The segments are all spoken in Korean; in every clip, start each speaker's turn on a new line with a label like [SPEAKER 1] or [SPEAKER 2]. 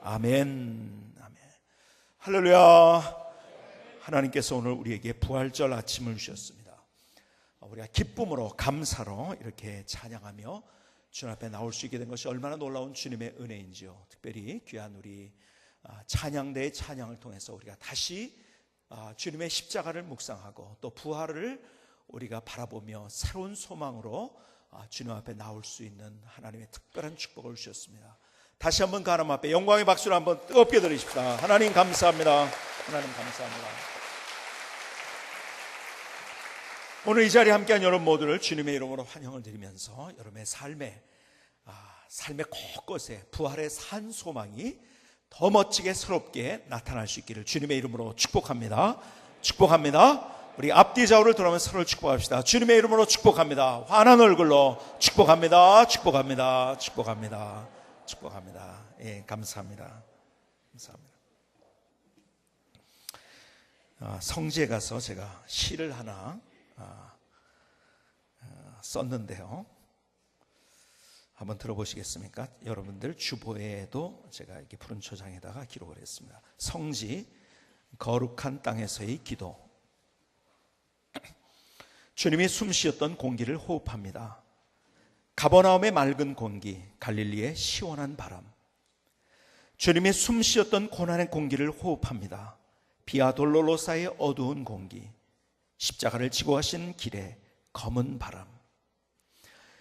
[SPEAKER 1] 아멘. 아멘. 할렐루야. 하나님께서 오늘 우리에게 부활절 아침을 주셨습니다. 우리가 기쁨으로 감사로 이렇게 찬양하며 주님 앞에 나올 수 있게 된 것이 얼마나 놀라운 주님의 은혜인지요. 특별히 귀한 우리 찬양대의 찬양을 통해서 우리가 다시 주님의 십자가를 묵상하고 또 부활을 우리가 바라보며 새로운 소망으로 주님 앞에 나올 수 있는 하나님의 특별한 축복을 주셨습니다. 다시 한번 그 하나님 앞에 영광의 박수를 한번 뜨겁게 드리십시다. 하나님 감사합니다. 하나님 감사합니다. 오늘 이 자리에 함께한 여러분 모두를 주님의 이름으로 환영을 드리면서 여러분의 삶의 곳곳에 부활의 산 소망이 더 멋지게 새롭게 나타날 수 있기를 주님의 이름으로 축복합니다. 축복합니다. 우리 앞뒤 좌우를 돌아보면서 서로를 축복합시다. 주님의 이름으로 축복합니다. 환한 얼굴로 축복합니다. 축복합니다. 축복합니다. 축복합니다. 예, 감사합니다. 감사합니다. 성지에 가서 제가 시를 하나 썼는데요. 한번 들어보시겠습니까? 여러분들 주보에도 제가 이렇게 푸른 초장에다가 기록을 했습니다. 성지, 거룩한 땅에서의 기도. 주님이 숨 쉬었던 공기를 호흡합니다. 가버나움의 맑은 공기, 갈릴리의 시원한 바람. 주님이 숨 쉬었던 고난의 공기를 호흡합니다. 비아 돌로로사의 어두운 공기, 십자가를 지고 가신 길의 검은 바람.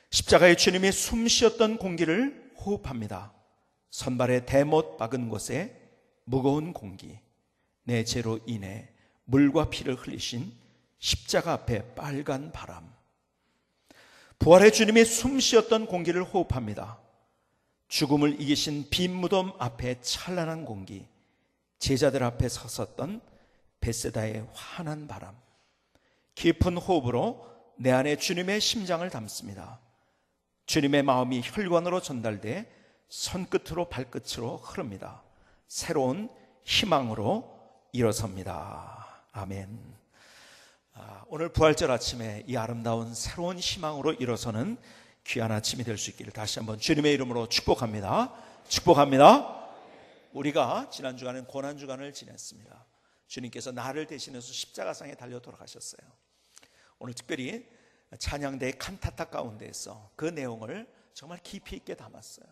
[SPEAKER 1] 십자가의 주님이 숨 쉬었던 공기를 호흡합니다. 선발의 대못 박은 곳에 무거운 공기, 내 죄로 인해 물과 피를 흘리신 십자가 앞에 빨간 바람. 부활의 주님이 숨 쉬었던 공기를 호흡합니다. 죽음을 이기신 빈 무덤 앞에 찬란한 공기, 제자들 앞에 섰었던 벳세다의 환한 바람. 깊은 호흡으로 내 안에 주님의 심장을 담습니다. 주님의 마음이 혈관으로 전달돼 손끝으로 발끝으로 흐릅니다. 새로운 희망으로 일어섭니다. 아멘. 오늘 부활절 아침에 이 아름다운 새로운 희망으로 일어서는 귀한 아침이 될 수 있기를 다시 한번 주님의 이름으로 축복합니다. 축복합니다. 우리가 지난 주간은 고난 주간을 지냈습니다. 주님께서 나를 대신해서 십자가상에 달려 돌아가셨어요. 오늘 특별히 찬양대의 칸타타 가운데에서 그 내용을 정말 깊이 있게 담았어요.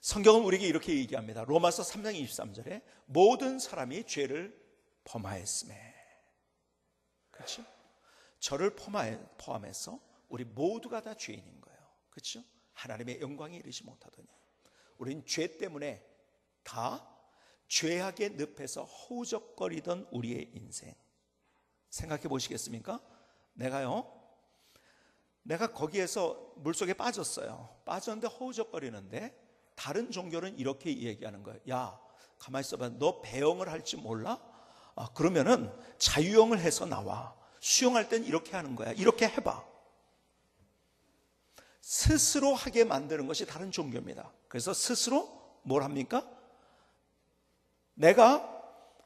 [SPEAKER 1] 성경은 우리에게 이렇게 얘기합니다. 로마서 3장 23절에 모든 사람이 죄를 범하였음에, 그렇죠? 저를 포함해서 우리 모두가 다 죄인인 거예요. 그렇죠? 하나님의 영광에 이르지 못하더니 우리는 죄 때문에 다 죄악의 늪에서 허우적거리던 우리의 인생 생각해 보시겠습니까? 내가 거기에서 물속에 빠졌어요. 빠졌는데 허우적거리는데 다른 종교는 이렇게 얘기하는 거예요. 야, 가만히 있어봐. 너 배영을 할 줄 몰라? 그러면은 자유형을 해서 나와. 수영할 땐 이렇게 하는 거야. 이렇게 해봐. 스스로 하게 만드는 것이 다른 종교입니다. 그래서 스스로 뭘 합니까? 내가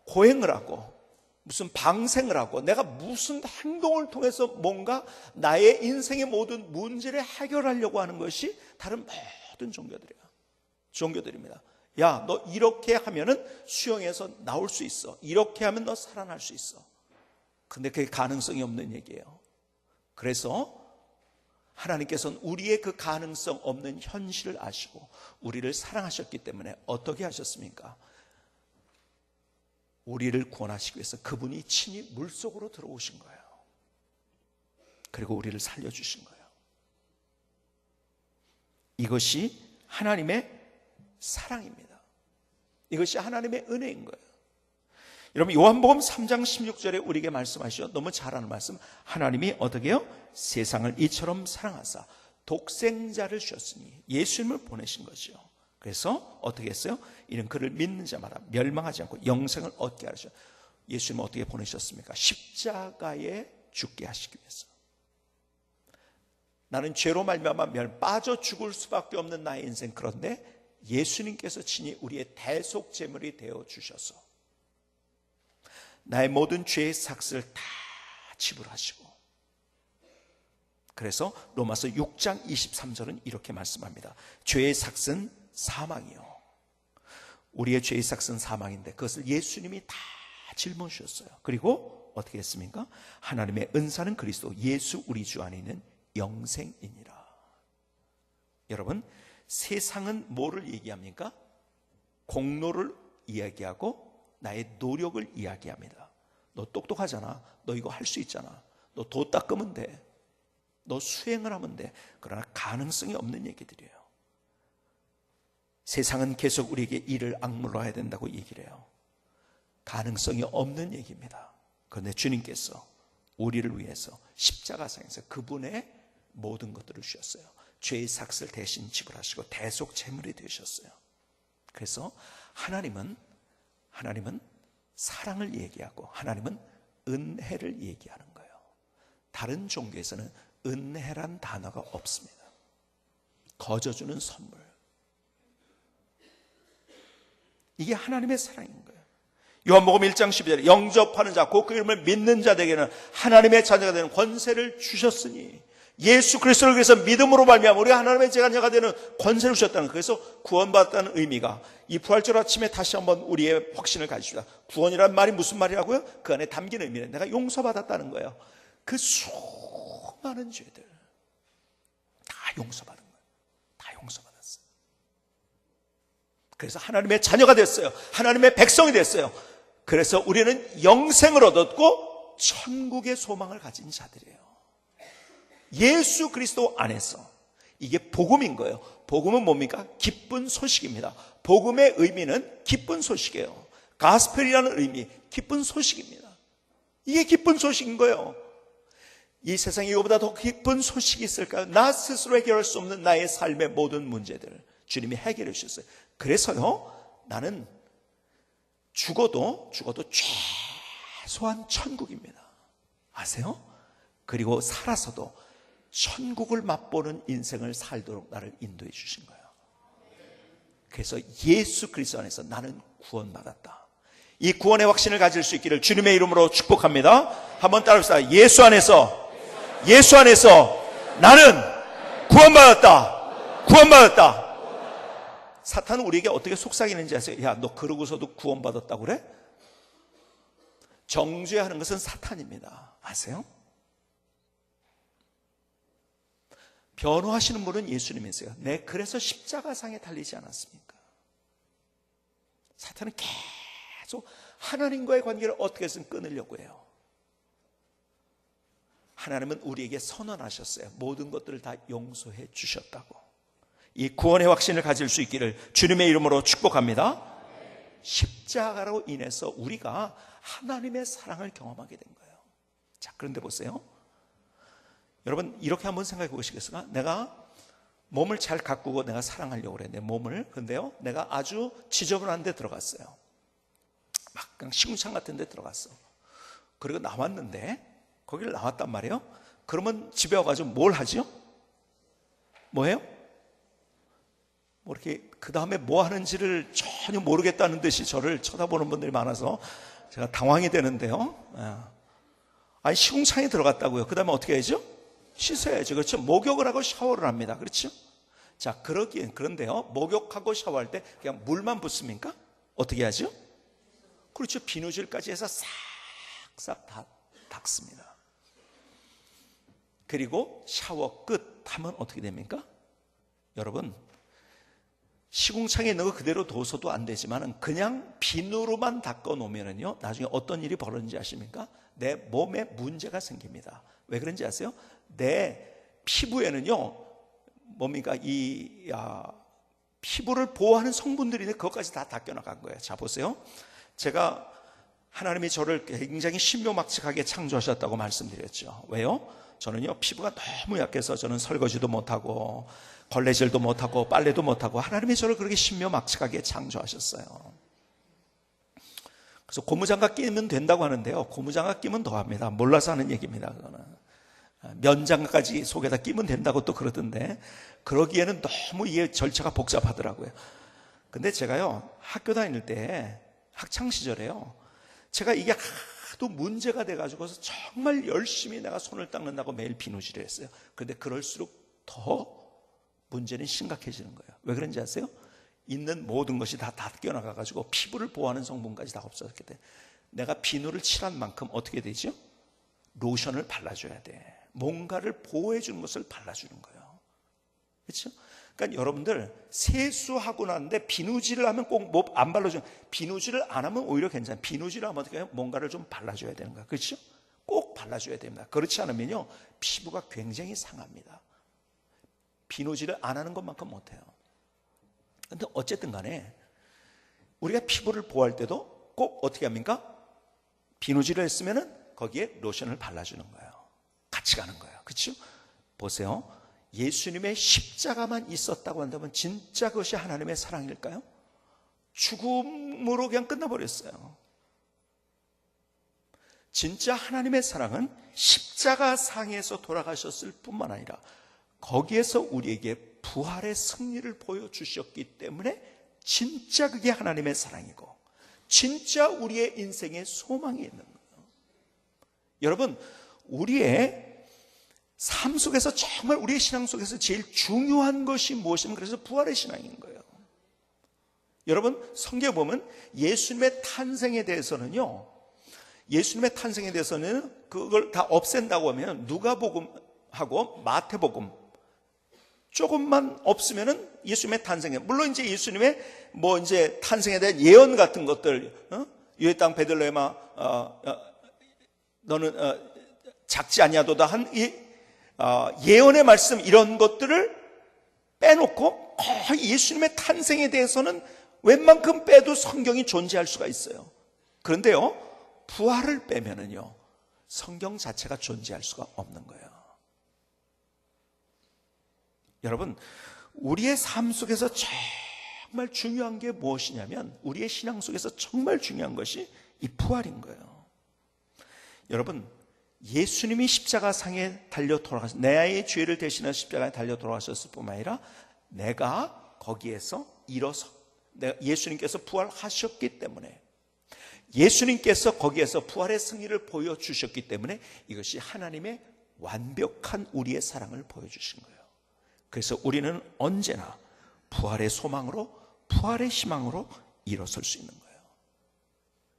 [SPEAKER 1] 고행을 하고 무슨 방생을 하고 내가 무슨 행동을 통해서 뭔가 나의 인생의 모든 문제를 해결하려고 하는 것이 다른 모든 종교들입니다. 야, 너 이렇게 하면은 수영해서 나올 수 있어. 이렇게 하면 너 살아날 수 있어. 근데 그게 가능성이 없는 얘기예요. 그래서 하나님께서는 우리의 그 가능성 없는 현실을 아시고 우리를 사랑하셨기 때문에 어떻게 하셨습니까? 우리를 구원하시기 위해서 그분이 친히 물속으로 들어오신 거예요. 그리고 우리를 살려주신 거예요. 이것이 하나님의 사랑입니다. 이것이 하나님의 은혜인 거예요. 여러분, 요한복음 3장 16절에 우리에게 말씀하시죠. 너무 잘 아는 말씀. 하나님이 어떻게 해요? 세상을 이처럼 사랑하사 독생자를 주셨으니 예수님을 보내신 것이요. 그래서 어떻게 했어요? 이는 그를 믿는 자마다 멸망하지 않고 영생을 얻게 하셔. 예수님은 어떻게 보내셨습니까? 십자가에 죽게 하시기 위해서. 나는 죄로 말미암아 빠져 죽을 수밖에 없는 나의 인생. 그런데 예수님께서 친히 우리의 대속 제물이 되어 주셔서 나의 모든 죄의 삭스를 다 지불하시고, 그래서 로마서 6장 23절은 이렇게 말씀합니다. 죄의 삭스는 사망이요, 우리의 죄의 삭은 사망인데 그것을 예수님이 다 짊어지셨어요. 그리고 어떻게 했습니까? 하나님의 은사는 그리스도 예수 우리 주 안에 있는 영생이니라. 여러분, 세상은 뭐를 얘기합니까? 공로를 이야기하고 나의 노력을 이야기합니다. 너 똑똑하잖아. 너 이거 할 수 있잖아. 너 도 닦으면 돼. 너 수행을 하면 돼. 그러나 가능성이 없는 얘기들이에요. 세상은 계속 우리에게 이를 악물러 해야 된다고 얘기를 해요. 가능성이 없는 얘기입니다. 그런데 주님께서 우리를 위해서 십자가상에서 그분의 모든 것들을 주셨어요. 죄의 삭을 대신 지불하시고 대속 제물이 되셨어요. 그래서 하나님은 사랑을 얘기하고 하나님은 은혜를 얘기하는 거예요. 다른 종교에서는 은혜란 단어가 없습니다. 거저주는 선물. 이게 하나님의 사랑인 거예요. 요한복음 1장 12절에 영접하는 자, 곧 그 이름을 믿는 자에게는 하나님의 자녀가 되는 권세를 주셨으니, 예수 그리스도를 위해서 믿음으로 말미암아 우리가 하나님의 자녀가 되는 권세를 주셨다는 거예요. 그래서 구원받았다는 의미가, 이 부활절 아침에 다시 한번 우리의 확신을 가집시다. 구원이란 말이 무슨 말이라고요? 그 안에 담긴 의미는 내가 용서받았다는 거예요. 그 수많은 죄들 다 용서받은 거예요. 다 용서받았어요. 그래서 하나님의 자녀가 됐어요. 하나님의 백성이 됐어요. 그래서 우리는 영생을 얻었고 천국의 소망을 가진 자들이에요. 예수 그리스도 안에서. 이게 복음인 거예요. 복음은 뭡니까? 기쁜 소식입니다. 복음의 의미는 기쁜 소식이에요. 가스펠이라는 의미, 기쁜 소식입니다. 이게 기쁜 소식인 거예요. 이 세상에 이거보다 더 기쁜 소식이 있을까요? 나 스스로 해결할 수 없는 나의 삶의 모든 문제들 주님이 해결해 주셨어요. 그래서요, 나는 죽어도 최소한 천국입니다. 아세요? 그리고 살아서도 천국을 맛보는 인생을 살도록 나를 인도해 주신 거예요. 그래서 예수 그리스도 안에서 나는 구원받았다. 이 구원의 확신을 가질 수 있기를 주님의 이름으로 축복합니다. 한번 따라합시다. 예수 안에서 나는 구원받았다. 사탄은 우리에게 어떻게 속삭이는지 아세요? 야, 너 그러고서도 구원받았다고 그래? 정죄하는 것은 사탄입니다. 아세요? 변호하시는 분은 예수님이세요. 네, 그래서 십자가상에 달리지 않았습니까? 사탄은 계속 하나님과의 관계를 어떻게 해서든 끊으려고 해요. 하나님은 우리에게 선언하셨어요. 모든 것들을 다 용서해 주셨다고. 이 구원의 확신을 가질 수 있기를 주님의 이름으로 축복합니다. 십자가로 인해서 우리가 하나님의 사랑을 경험하게 된 거예요. 자, 그런데 보세요. 여러분, 이렇게 한번 생각해 보시겠어요? 내가 몸을 잘 가꾸고 내가 사랑하려고 그래. 내 몸을. 그런데요, 내가 아주 지저분한 데 들어갔어요. 막 그냥 시궁창 같은 데 들어갔어. 그리고 나왔는데, 거기를 나왔단 말이에요. 그러면 집에 와가지고 뭘 하죠? 뭐예요? 뭐 이렇게 그 다음에 뭐 하는지를 전혀 모르겠다는 듯이 저를 쳐다보는 분들이 많아서 제가 당황이 되는데요. 아니, 시궁창에 들어갔다고요. 그 다음에 어떻게 해야죠? 씻어야죠. 그렇죠? 목욕을 하고 샤워를 합니다. 그렇죠? 자, 그런데요, 목욕하고 샤워할 때 그냥 물만 붓습니까? 어떻게 하죠? 그렇죠. 비누질까지 해서 싹싹 다 닦습니다. 그리고 샤워 끝 하면 어떻게 됩니까? 여러분, 시궁창에 있는 거 그대로 둬서도 안 되지만 그냥 비누로만 닦아 놓으면요, 나중에 어떤 일이 벌어지는지 아십니까? 내 몸에 문제가 생깁니다. 왜 그런지 아세요? 내 피부에는요, 뭡니까? 피부를 보호하는 성분들이 있는데 그것까지 다 닦여 나간 거예요. 자, 보세요. 제가 하나님이 저를 굉장히 신묘막측하게 창조하셨다고 말씀드렸죠. 왜요? 저는요, 피부가 너무 약해서 저는 설거지도 못하고 걸레질도 못하고 빨래도 못하고 하나님이 저를 그렇게 신묘막측하게 창조하셨어요. 그래서 고무장갑 끼면 된다고 하는데요, 고무장갑 끼면 더합니다. 몰라서 하는 얘기입니다. 그거는 면장갑까지 속에다 끼면 된다고 또 그러던데, 그러기에는 너무 이게 절차가 복잡하더라고요. 근데 제가요, 학교 다닐 때 학창시절에요, 제가 이게 하도 문제가 돼가지고서 정말 열심히 내가 손을 닦는다고 매일 비누질을 했어요. 그런데 그럴수록 더 문제는 심각해지는 거예요. 왜 그런지 아세요? 있는 모든 것이 다 닦여나가가지고 피부를 보호하는 성분까지 다 없어졌기 때문에 내가 비누를 칠한 만큼 어떻게 되죠? 로션을 발라줘야 돼. 뭔가를 보호해주는 것을 발라주는 거예요. 그렇죠? 그러니까 여러분들 세수하고 나는데 비누질을 하면 꼭 뭐 안 발라줘요. 비누질을 안 하면 오히려 괜찮아요. 비누질을 하면 어떻게 해요? 뭔가를 좀 발라줘야 되는 거야. 그렇죠? 꼭 발라줘야 됩니다. 그렇지 않으면요 피부가 굉장히 상합니다. 비누질을 안 하는 것만큼 못해요. 근데 어쨌든 간에 우리가 피부를 보호할 때도 꼭 어떻게 합니까? 비누질을 했으면은 거기에 로션을 발라주는 거예요. 같이 가는 거예요. 그렇죠? 보세요. 예수님의 십자가만 있었다고 한다면 진짜 그것이 하나님의 사랑일까요? 죽음으로 그냥 끝나버렸어요. 진짜 하나님의 사랑은 십자가 상에서 돌아가셨을 뿐만 아니라 거기에서 우리에게 부활의 승리를 보여주셨기 때문에 진짜 그게 하나님의 사랑이고 진짜 우리의 인생의 소망이 있는 거예요. 여러분, 우리의 삶 속에서 정말 우리의 신앙 속에서 제일 중요한 것이 무엇이면 그래서 부활의 신앙인 거예요. 여러분, 성경에 보면 예수님의 탄생에 대해서는요, 예수님의 탄생에 대해서는 그걸 다 없앤다고 하면 누가복음하고 마태복음 조금만 없으면은 예수님의 탄생에, 물론 이제 예수님의 뭐 이제 탄생에 대한 예언 같은 것들, 유대 땅 베들레헴아 너는 작지 아니하도다 한 이 예언의 말씀 이런 것들을 빼놓고 거의 예수님의 탄생에 대해서는 웬만큼 빼도 성경이 존재할 수가 있어요. 그런데요, 부활을 빼면은요, 성경 자체가 존재할 수가 없는 거예요. 여러분, 우리의 삶 속에서 정말 중요한 게 무엇이냐면 우리의 신앙 속에서 정말 중요한 것이 이 부활인 거예요. 여러분, 예수님이 십자가상에 달려 돌아가셨, 나의 죄를 대신한 십자가에 달려 돌아가셨을 뿐만 아니라 내가 거기에서 일어서 예수님께서 부활하셨기 때문에 예수님께서 거기에서 부활의 승리를 보여주셨기 때문에 이것이 하나님의 완벽한 우리의 사랑을 보여주신 거예요. 그래서 우리는 언제나 부활의 소망으로 부활의 희망으로 일어설 수 있는 거예요.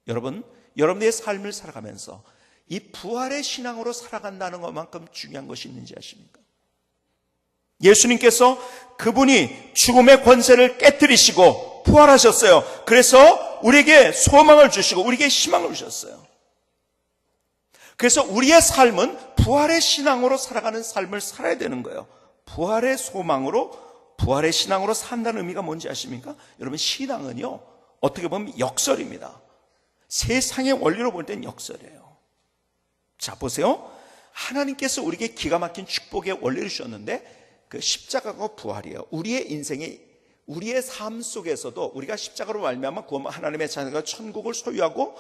[SPEAKER 1] 여러분, 여러분의 삶을 살아가면서 이 부활의 신앙으로 살아간다는 것만큼 중요한 것이 있는지 아십니까? 예수님께서 그분이 죽음의 권세를 깨뜨리시고 부활하셨어요. 그래서 우리에게 소망을 주시고 우리에게 희망을 주셨어요. 그래서 우리의 삶은 부활의 신앙으로 살아가는 삶을 살아야 되는 거예요. 부활의 소망으로 부활의 신앙으로 산다는 의미가 뭔지 아십니까? 여러분, 신앙은요 어떻게 보면 역설입니다. 세상의 원리로 볼 때는 역설이에요. 자, 보세요. 하나님께서 우리에게 기가 막힌 축복의 원리를 주셨는데 그 십자가가 부활이에요. 우리의 인생에 우리의 삶 속에서도 우리가 십자가로 말미암아 하나님의 자녀가 천국을 소유하고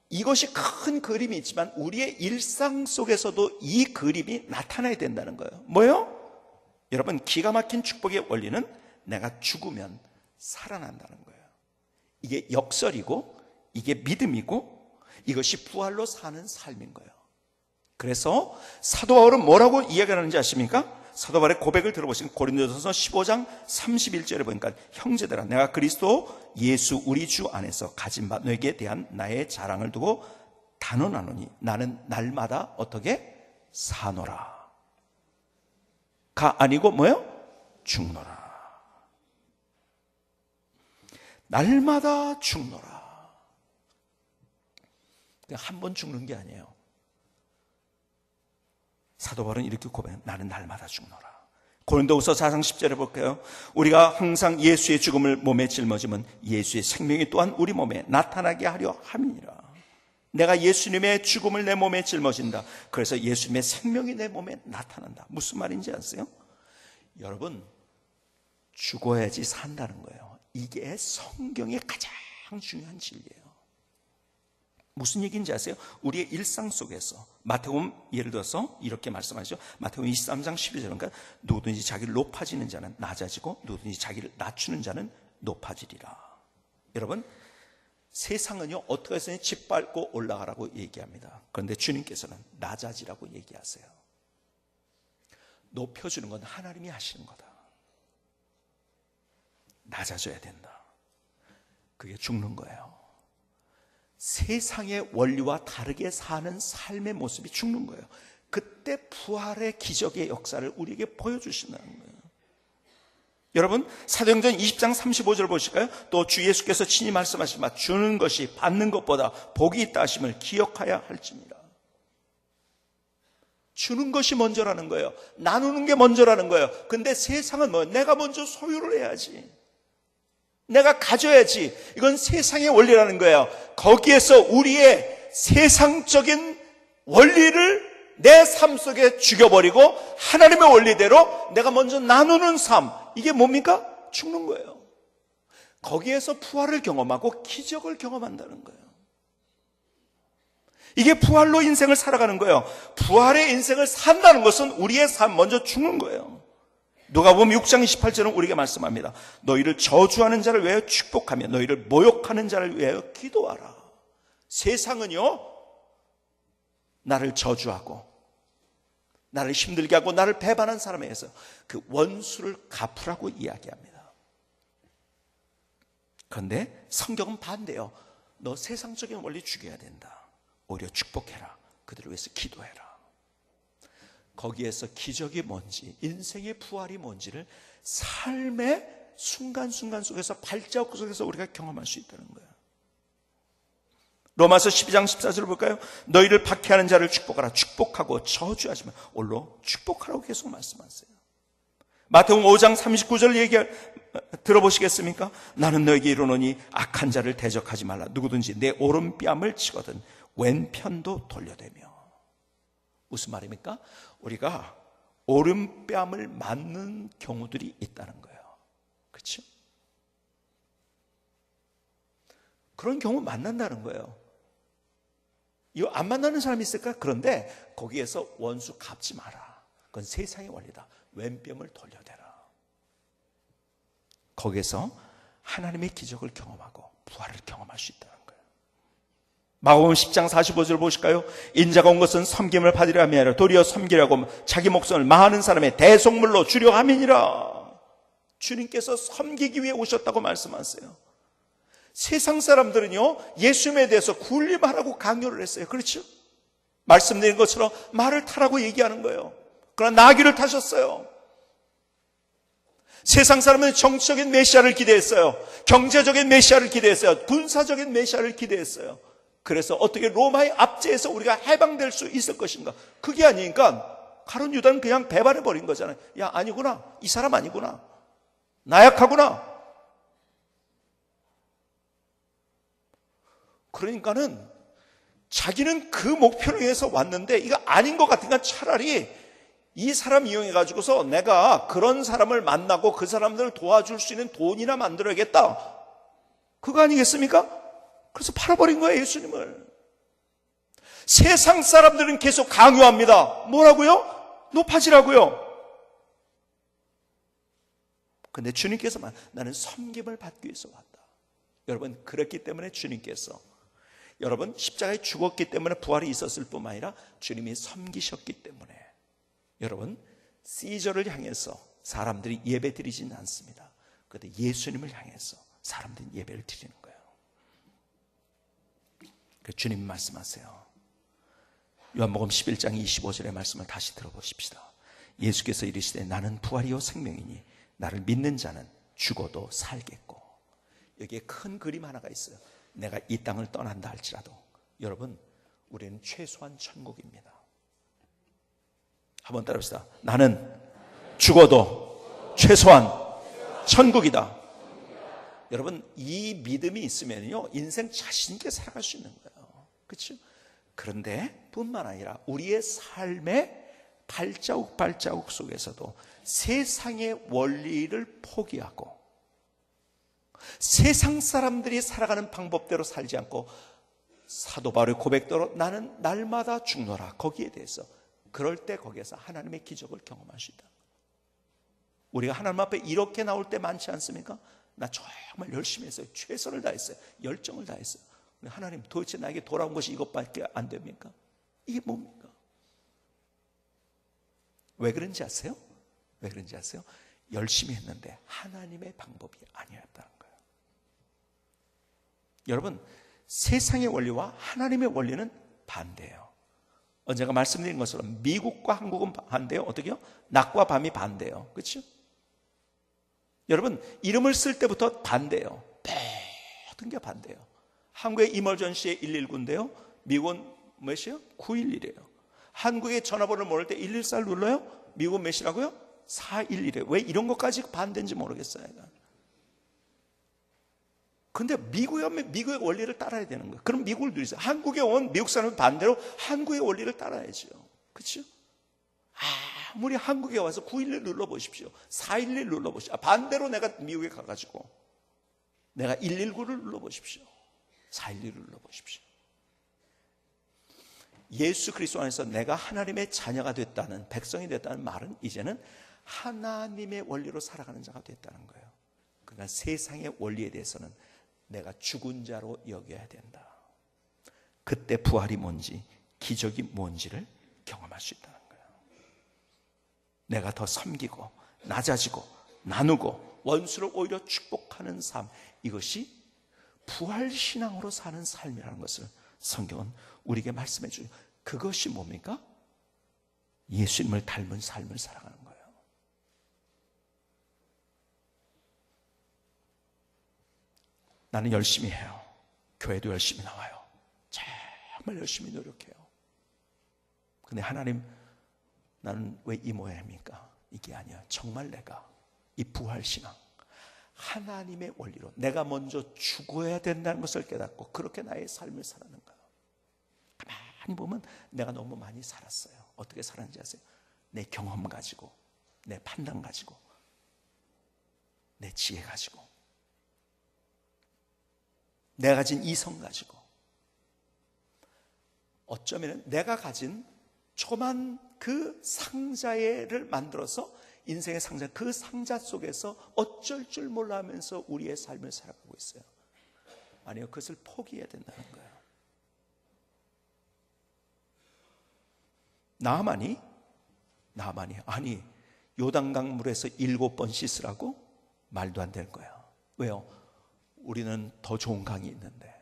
[SPEAKER 1] 이것이 큰 그림이 있지만 우리의 일상 속에서도 이 그림이 나타나야 된다는 거예요. 뭐예요? 여러분, 기가 막힌 축복의 원리는 내가 죽으면 살아난다는 거예요. 이게 역설이고 이게 믿음이고 이것이 부활로 사는 삶인 거예요. 그래서 사도 바울은 뭐라고 이야기하는지 아십니까? 사도 바울의 고백을 들어보시면 고린도전서 15장 31절에 보니까 형제들아, 내가 그리스도 예수 우리 주 안에서 가진 바 너에게 대한 나의 자랑을 두고 단언하노니 나는 날마다 어떻게 사노라. 가 아니고 뭐요? 죽노라. 날마다 죽노라. 한 번 죽는 게 아니에요. 사도 바울은 이렇게 고백해요. 나는 날마다 죽노라. 고린도후서 4장 10절에 볼까요? 우리가 항상 예수의 죽음을 몸에 짊어지면 예수의 생명이 또한 우리 몸에 나타나게 하려 함이니라. 내가 예수님의 죽음을 내 몸에 짊어진다. 그래서 예수님의 생명이 내 몸에 나타난다. 무슨 말인지 아세요? 여러분, 죽어야지 산다는 거예요. 이게 성경의 가장 중요한 진리예요. 무슨 얘기인지 아세요? 우리의 일상 속에서 마태복음 예를 들어서 이렇게 말씀하죠. 마태복음 23장 12절 그러니까 누구든지 자기를 높아지는 자는 낮아지고 누구든지 자기를 낮추는 자는 높아지리라. 여러분, 세상은요 어떻게 해서 짓밟고 올라가라고 얘기합니다. 그런데 주님께서는 낮아지라고 얘기하세요. 높여주는 건 하나님이 하시는 거다. 낮아져야 된다. 그게 죽는 거예요. 세상의 원리와 다르게 사는 삶의 모습이 죽는 거예요. 그때 부활의 기적의 역사를 우리에게 보여주신다는 거예요. 여러분, 사도행전 20장 35절 보실까요? 또 주 예수께서 친히 말씀하신 바 주는 것이 받는 것보다 복이 있다 하심을 기억하여야 할지니라. 주는 것이 먼저라는 거예요. 나누는 게 먼저라는 거예요. 근데 세상은 뭐 내가 먼저 소유를 해야지, 내가 가져야지, 이건 세상의 원리라는 거예요. 거기에서 우리의 세상적인 원리를 내 삶 속에 죽여버리고 하나님의 원리대로 내가 먼저 나누는 삶, 이게 뭡니까? 죽는 거예요. 거기에서 부활을 경험하고 기적을 경험한다는 거예요. 이게 부활로 인생을 살아가는 거예요. 부활의 인생을 산다는 것은 우리의 삶 먼저 죽는 거예요. 누가복음 6장 28절은 우리에게 말씀합니다. 너희를 저주하는 자를 위하여 축복하며 너희를 모욕하는 자를 위하여 기도하라. 세상은요, 나를 저주하고 나를 힘들게 하고 나를 배반한 사람에 의해서 그 원수를 갚으라고 이야기합니다. 그런데 성경은 반대요. 너 세상적인 원리 죽여야 된다. 오히려 축복해라. 그들을 위해서 기도해라. 거기에서 기적이 뭔지, 인생의 부활이 뭔지를 삶의 순간순간 속에서, 발자국 속에서 우리가 경험할 수 있다는 거예요. 로마서 12장 14절을 볼까요? 너희를 박해하는 자를 축복하라. 축복하고 저주하지 마. 올로 축복하라고 계속 말씀하세요. 마태복음 5장 39절 들어보시겠습니까? 나는 너에게 이르노니 악한 자를 대적하지 말라. 누구든지 내 오른뺨을 치거든 왼편도 돌려대며. 무슨 말입니까? 우리가 오른뺨을 맞는 경우들이 있다는 거예요. 그렇죠? 그런 경우 만난다는 거예요. 이거 안 만나는 사람이 있을까? 그런데 거기에서 원수 갚지 마라. 그건 세상의 원리다. 왼뺨을 돌려대라. 거기에서 하나님의 기적을 경험하고 부활을 경험할 수 있다는 거예요. 마가복음 10장 45절 보실까요? 인자가 온 것은 섬김을 받으려 함이 아니라 도리어 섬기려고 자기 목숨을 많은 사람의 대속물로 주려 함이니라. 주님께서 섬기기 위해 오셨다고 말씀하세요. 세상 사람들은요, 예수님에 대해서 군림하라고 강요를 했어요. 그렇죠? 말씀드린 것처럼 말을 타라고 얘기하는 거예요. 그러나 나귀를 타셨어요. 세상 사람은 정치적인 메시아를 기대했어요. 경제적인 메시아를 기대했어요. 군사적인 메시아를 기대했어요. 그래서 어떻게 로마의 압제에서 우리가 해방될 수 있을 것인가? 그게 아니니까 가룟 유다는 그냥 배반해버린 거잖아요. 야, 아니구나. 이 사람 아니구나. 나약하구나. 그러니까는 자기는 그 목표를 위해서 왔는데 이거 아닌 것 같으니까 차라리 이 사람 이용해가지고서 내가 그런 사람을 만나고 그 사람들을 도와줄 수 있는 돈이나 만들어야겠다. 그거 아니겠습니까? 그래서 팔아버린 거예요, 예수님을. 세상 사람들은 계속 강요합니다. 뭐라고요? 높아지라고요. 근데 주님께서 나는 섬김을 받기 위해서 왔다. 여러분, 그렇기 때문에 주님께서, 여러분, 십자가에 죽었기 때문에 부활이 있었을 뿐만 아니라 주님이 섬기셨기 때문에 여러분, 시저를 향해서 사람들이 예배 드리지는 않습니다. 그런데 예수님을 향해서 사람들이 예배를 드리는 거예요. 그 주님 말씀하세요. 요한복음 11장 25절의 말씀을 다시 들어보십시다. 예수께서 이르시되 나는 부활이요 생명이니 나를 믿는 자는 죽어도 살겠고. 여기에 큰 그림 하나가 있어요. 내가 이 땅을 떠난다 할지라도 여러분, 우리는 최소한 천국입니다. 한번 따라합시다. 나는 죽어도 최소한 천국이다. 여러분, 이 믿음이 있으면요, 인생 자신 있게 살아갈 수 있는 거예요. 그렇죠? 그런데 뿐만 아니라 우리의 삶의 발자국 속에서도 세상의 원리를 포기하고 세상 사람들이 살아가는 방법대로 살지 않고 사도 바울의 고백대로 나는 날마다 죽노라. 거기에 대해서 그럴 때 거기에서 하나님의 기적을 경험할 수 있다. 우리가 하나님 앞에 이렇게 나올 때 많지 않습니까? 나 정말 열심히 했어요. 최선을 다했어요. 열정을 다했어요. 근데 하나님, 도대체 나에게 돌아온 것이 이것밖에 안 됩니까? 이게 뭡니까? 왜 그런지 아세요? 왜 그런지 아세요? 열심히 했는데 하나님의 방법이 아니었다는 거예요. 여러분, 세상의 원리와 하나님의 원리는 반대예요. 제가 말씀드린 것처럼 미국과 한국은 반대요. 어떻게요? 낮과 밤이 반대예요. 그렇죠? 여러분, 이름을 쓸 때부터 반대예요. 모든 게 반대예요. 한국의 이머전시에 119인데요. 미국은 몇이에요? 911이에요. 한국의 전화번호를 모를 때 114를 눌러요. 미국은 몇이라고요? 411이에요. 왜 이런 것까지 반대인지 모르겠어요. 근데 미국에 오면 미국의 원리를 따라야 되는 거예요. 그럼 미국을 누리세요. 한국에 온 미국 사람은 반대로 한국의 원리를 따라야죠. 그렇죠? 아무리 한국에 와서 911 눌러보십시오. 411 눌러보십시오. 반대로 내가 미국에 가가지고 내가 119를 눌러보십시오. 411을 눌러보십시오. 예수 그리스도 안에서 내가 하나님의 자녀가 됐다는, 백성이 됐다는 말은 이제는 하나님의 원리로 살아가는 자가 됐다는 거예요. 그러니까 세상의 원리에 대해서는 내가 죽은 자로 여겨야 된다. 그때 부활이 뭔지, 기적이 뭔지를 경험할 수 있다는 거예요. 내가 더 섬기고 낮아지고 나누고 원수를 오히려 축복하는 삶, 이것이 부활신앙으로 사는 삶이라는 것을 성경은 우리에게 말씀해 주죠. 그것이 뭡니까? 예수님을 닮은 삶을 살아가는 거예요. 나는 열심히 해요. 교회도 열심히 나와요. 정말 열심히 노력해요. 근데 하나님, 나는 왜 이 모양입니까? 이게 아니야. 정말 내가 이 부활신앙, 하나님의 원리로 내가 먼저 죽어야 된다는 것을 깨닫고 그렇게 나의 삶을 살아가는 거예요. 가만히 보면 내가 너무 많이 살았어요. 어떻게 살았는지 아세요? 내 경험 가지고, 내 판단 가지고, 내 지혜 가지고, 내가 가진 이성 가지고, 어쩌면 내가 가진 조그만 그 상자를 만들어서 인생의 상자, 그 상자 속에서 어쩔 줄 몰라 하면서 우리의 삶을 살아가고 있어요. 아니요, 그것을 포기해야 된다는 거예요. 나아만이 아니 요단강 물에서 7번 씻으라고? 말도 안 될 거예요. 왜요? 우리는 더 좋은 강이 있는데.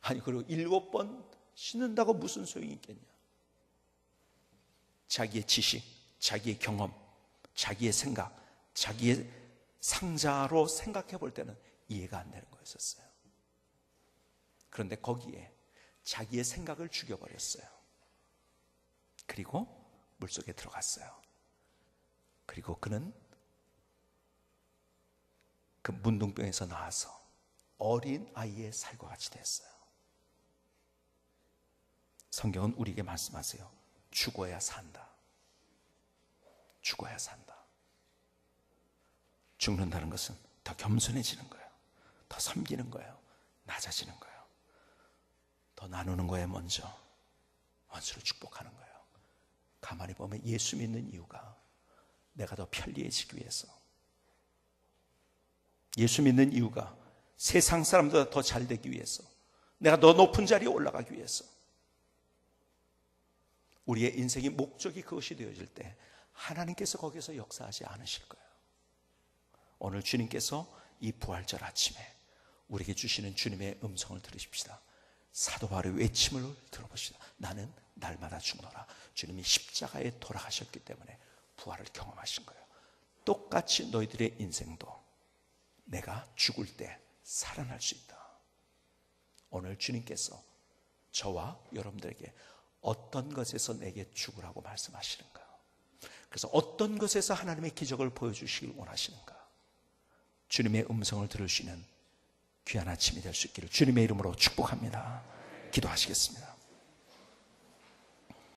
[SPEAKER 1] 아니, 그리고 7번 씻는다고 무슨 소용이 있겠냐? 자기의 지식, 자기의 경험, 자기의 생각, 자기의 상자로 생각해 볼 때는 이해가 안 되는 거였었어요. 그런데 거기에 자기의 생각을 죽여버렸어요. 그리고 물속에 들어갔어요. 그리고 그는 그 문둥병에서 나와서 어린 아이의 살과 같이 됐어요. 성경은 우리에게 말씀하세요. 죽어야 산다. 죽어야 산다. 죽는다는 것은 더 겸손해지는 거예요. 더 섬기는 거예요. 낮아지는 거예요. 더 나누는 거예요. 먼저 원수를 축복하는 거예요. 가만히 보면 예수 믿는 이유가 내가 더 편리해지기 위해서, 예수 믿는 이유가 세상 사람보다 더 잘 되기 위해서, 내가 더 높은 자리에 올라가기 위해서, 우리의 인생의 목적이 그것이 되어질 때 하나님께서 거기서 역사하지 않으실 거예요. 오늘 주님께서 이 부활절 아침에 우리에게 주시는 주님의 음성을 들으십시다. 사도 바울의 외침을 들어보시다. 나는 날마다 죽노라. 주님이 십자가에 돌아가셨기 때문에 부활을 경험하신 거예요. 똑같이 너희들의 인생도 내가 죽을 때 살아날 수 있다. 오늘 주님께서 저와 여러분들에게 어떤 것에서 내게 죽으라고 말씀하시는가? 그래서 어떤 것에서 하나님의 기적을 보여주시길 원하시는가? 주님의 음성을 들을 수 있는 귀한 아침이 될 수 있기를 주님의 이름으로 축복합니다. 기도하시겠습니다.